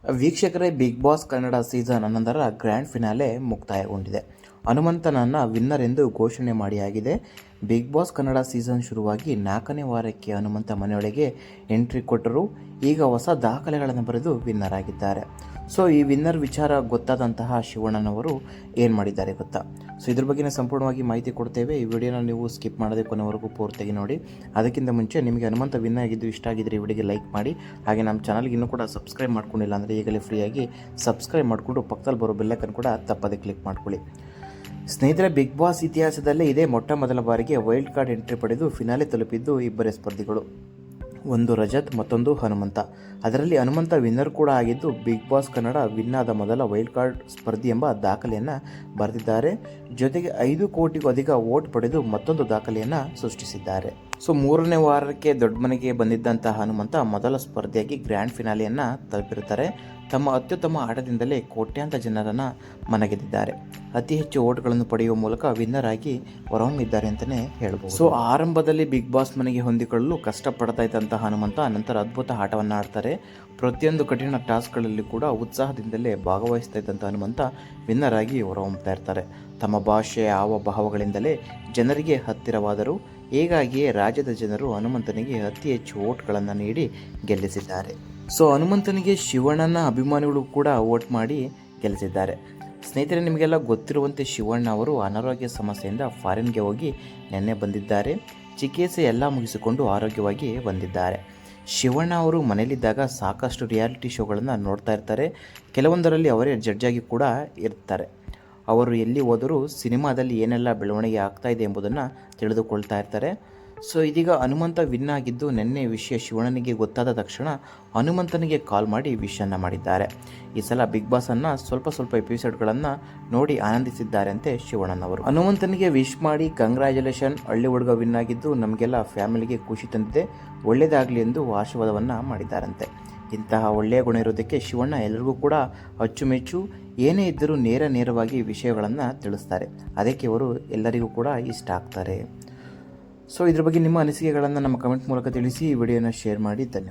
ವೀಕ್ಷಕರೇ, big boss Kannada season 11ರ grand finale ಮುಕ್ತಾಯಗೊಂಡಿದೆ. ಹನುಮಂತನನ್ನು ವಿನ್ನರ್ ಎಂದು ಘೋಷಣೆ ಮಾಡಿಯಾಗಿದೆ. ಬಿಗ್ ಬಾಸ್ ಕನ್ನಡ ಸೀಸನ್ ಶುರುವಾಗಿ 4ನೇ ವಾರಕ್ಕೆ ಹನುಮಂತ ಮನೆಯೊಳಗೆ ಎಂಟ್ರಿ ಕೊಟ್ಟರು. ಈಗ ಹೊಸ ದಾಖಲೆಗಳನ್ನು ಬರೆದು ವಿನ್ನರ್ ಆಗಿದ್ದಾರೆ. ಸೊ ಈ ವಿನ್ನರ್ ವಿಚಾರ ಗೊತ್ತಾದಂತಹ ಶಿವಣ್ಣನವರು ಏನು ಮಾಡಿದ್ದಾರೆ ಗೊತ್ತಾ? ಸೊ ಇದ್ರ ಬಗ್ಗೆ ಸಂಪೂರ್ಣವಾಗಿ ಮಾಹಿತಿ ಕೊಡ್ತೇವೆ. ಈ ವಿಡಿಯೋನ ನೀವು ಸ್ಕಿಪ್ ಮಾಡದೆ ಕೊನೆವರೆಗೂ ಪೂರ್ತಿಯಾಗಿ ನೋಡಿ. ಅದಕ್ಕಿಂತ ಮುಂಚೆ ನಿಮಗೆ ಹನುಮಂತ ವಿನ್ನರ್ ಆಗಿದ್ದು ಇಷ್ಟ ಆಗಿದ್ದರೆ ಈ ವಿಡಿಯೋಗೆ ಲೈಕ್ ಮಾಡಿ. ಹಾಗೆ ನಮ್ಮ ಚಾನಲ್ಗೆ ಇನ್ನೂ ಕೂಡ ಸಬ್ಸ್ಕ್ರೈಬ್ ಮಾಡ್ಕೊಂಡಿಲ್ಲ ಅಂದರೆ ಈಗಲೇ ಫ್ರೀಯಾಗಿ ಸಬ್ಸ್ಕ್ರೈಬ್ ಮಾಡಿಕೊಂಡು ಪಕ್ಕದಲ್ಲಿ ಬರೋ ಬೆಲ್ಲೈಕನ್ ಕೂಡ ತಪ್ಪದೆ ಕ್ಲಿಕ್ ಮಾಡ್ಕೊಳ್ಳಿ. ಸ್ನೇಹಿತರೆ, ಬಿಗ್ ಬಾಸ್ ಇತಿಹಾಸದಲ್ಲೇ ಇದೇ ಮೊಟ್ಟ ಮೊದಲ ಬಾರಿಗೆ ವೈಲ್ಡ್ ಕಾರ್ಡ್ ಎಂಟ್ರಿ ಪಡೆದು ಫಿನಾಲೆ ತಲುಪಿದ್ದು ಇಬ್ಬರೇ ಸ್ಪರ್ಧಿಗಳು. ಒಂದು ರಜತ್, ಮತ್ತೊಂದು ಹನುಮಂತ. ಅದರಲ್ಲಿ ಹನುಮಂತ ವಿನ್ನರ್ ಕೂಡ ಆಗಿದ್ದು ಬಿಗ್ ಬಾಸ್ ಕನ್ನಡ ವಿನ್ ಆದ ಮೊದಲ ವೈಲ್ಡ್ ಕಾರ್ಡ್ ಸ್ಪರ್ಧಿ ಎಂಬ ದಾಖಲೆಯನ್ನು ಬರೆದಿದ್ದಾರೆ. ಜೊತೆಗೆ 5 ಕೋಟಿಗೂ ಅಧಿಕ ವೋಟ್ ಪಡೆದು ಮತ್ತೊಂದು ದಾಖಲೆಯನ್ನು ಸೃಷ್ಟಿಸಿದ್ದಾರೆ. ಸೊ 3ನೇ ವಾರಕ್ಕೆ ದೊಡ್ಡ ಮನೆಗೆ ಬಂದಿದ್ದಂತಹ ಹನುಮಂತ ಮೊದಲ ಸ್ಪರ್ಧಿಯಾಗಿ ಗ್ರ್ಯಾಂಡ್ ಫಿನಾಲೆಯನ್ನು ತಲುಪಿರುತ್ತಾರೆ. ತಮ್ಮ ಅತ್ಯುತ್ತಮ ಆಟದಿಂದಲೇ ಕೋಟ್ಯಾಂತರ ಜನರನ್ನು ಮನಗೆದ್ದಿದ್ದಾರೆ. ಅತಿ ಹೆಚ್ಚು ಓಟ್ಗಳನ್ನು ಪಡೆಯುವ ಮೂಲಕ ವಿನ್ನರ್ ಆಗಿ ಹೊರಹೊಮ್ಮಿದ್ದಾರೆ ಅಂತಲೇ ಹೇಳ್ಬೋದು. ಸೊ ಆರಂಭದಲ್ಲಿ ಬಿಗ್ ಬಾಸ್ ಮನೆಗೆ ಹೊಂದಿಕೊಳ್ಳಲು ಕಷ್ಟಪಡ್ತಾ ಇದ್ದಂತಹ ಹನುಮಂತ ನಂತರ ಅದ್ಭುತ ಆಟವನ್ನು ಆಡ್ತಾರೆ. ಪ್ರತಿಯೊಂದು ಕಠಿಣ ಟಾಸ್ಕ್ಗಳಲ್ಲಿ ಕೂಡ ಉತ್ಸಾಹದಿಂದಲೇ ಭಾಗವಹಿಸ್ತಾ ಇದ್ದಂಥ ಹನುಮಂತ ವಿನ್ನರ್ ಆಗಿ ಹೊರಹೊಮ್ಮುತ್ತಾ ಇರ್ತಾರೆ. ತಮ್ಮ ಭಾಷೆ ಹಾವಭಾವಗಳಿಂದಲೇ ಜನರಿಗೆ ಹತ್ತಿರವಾದರು. ಹೀಗಾಗಿಯೇ ರಾಜ್ಯದ ಜನರು ಹನುಮಂತನಿಗೆ ಅತಿ ಹೆಚ್ಚು ವೋಟ್ಗಳನ್ನು ನೀಡಿ ಗೆಲ್ಲಿಸಿದ್ದಾರೆ. ಸೊ ಹನುಮಂತನಿಗೆ ಶಿವಣ್ಣನ ಅಭಿಮಾನಿಗಳು ಕೂಡ ವೋಟ್ ಮಾಡಿ ಗೆಲ್ಲಿಸಿದ್ದಾರೆ. ಸ್ನೇಹಿತರೆ, ನಿಮಗೆಲ್ಲ ಗೊತ್ತಿರುವಂತೆ ಶಿವಣ್ಣ ಅವರು ಅನಾರೋಗ್ಯ ಸಮಸ್ಯೆಯಿಂದ ಫಾರಿನ್ಗೆ ಹೋಗಿ ನಿನ್ನೆ ಬಂದಿದ್ದಾರೆ. ಚಿಕಿತ್ಸೆ ಎಲ್ಲ ಮುಗಿಸಿಕೊಂಡು ಆರೋಗ್ಯವಾಗಿ ಬಂದಿದ್ದಾರೆ. ಶಿವಣ್ಣ ಅವರು ಮನೆಯಲ್ಲಿದ್ದಾಗ ಸಾಕಷ್ಟು ರಿಯಾಲಿಟಿ ಶೋಗಳನ್ನು ನೋಡ್ತಾ ಇರ್ತಾರೆ. ಕೆಲವೊಂದರಲ್ಲಿ ಅವರೇ ಜಡ್ಜಾಗಿ ಕೂಡ ಇರ್ತಾರೆ. ಅವರು ಎಲ್ಲಿ ಹೋದರೂ ಸಿನಿಮಾದಲ್ಲಿ ಏನೆಲ್ಲ ಬೆಳವಣಿಗೆ ಆಗ್ತಾ ಇದೆ ಎಂಬುದನ್ನು ತಿಳಿದುಕೊಳ್ತಾ ಇರ್ತಾರೆ. ಸೊ ಇದೀಗ ಹನುಮಂತ ವಿನ್ ಆಗಿದ್ದು ನಿನ್ನೆ ವಿಷಯ ಶಿವಣ್ಣನಿಗೆ ಗೊತ್ತಾದ ತಕ್ಷಣ ಹನುಮಂತನಿಗೆ ಕಾಲ್ ಮಾಡಿ ವಿಶನ್ನು ಮಾಡಿದ್ದಾರೆ. ಈ ಸಲ ಬಿಗ್ ಬಾಸನ್ನು ಸ್ವಲ್ಪ ಎಪಿಸೋಡ್ಗಳನ್ನು ನೋಡಿ ಆನಂದಿಸಿದ್ದಾರಂತೆ ಶಿವಣ್ಣನವರು. ಹನುಮಂತನಿಗೆ ವಿಶ್ ಮಾಡಿ ಕಂಗ್ರ್ಯಾಚುಲೇಷನ್, ಹಳ್ಳಿ ಹುಡುಗ ವಿನ್ ಆಗಿದ್ದು ನಮಗೆಲ್ಲ ಫ್ಯಾಮಿಲಿಗೆ ಖುಷಿ ತಂದಿದೆ, ಒಳ್ಳೆಯದಾಗಲಿ ಎಂದು ಆಶೀರ್ವಾದವನ್ನು ಮಾಡಿದ್ದಾರಂತೆ. ಇಂತಹ ಒಳ್ಳೆಯ ಗುಣ ಇರೋದಕ್ಕೆ ಶಿವಣ್ಣ ಎಲ್ಲರಿಗೂ ಕೂಡ ಅಚ್ಚುಮೆಚ್ಚು. ಏನೇ ಇದ್ದರೂ ನೇರವಾಗಿ ವಿಷಯಗಳನ್ನು ತಿಳಿಸ್ತಾರೆ. ಅದಕ್ಕೆ ಅವರು ಎಲ್ಲರಿಗೂ ಕೂಡ ಇಷ್ಟ ಆಗ್ತಾರೆ. ಸೊ ಇದ್ರ ಬಗ್ಗೆ ನಿಮ್ಮ ಅನಿಸಿಕೆಗಳನ್ನು ನಮ್ಮ ಕಮೆಂಟ್ ಮೂಲಕ ತಿಳಿಸಿ. ಈ ವಿಡಿಯೋನ ಶೇರ್ ಮಾಡಿ. ಧನ್ಯವಾದ.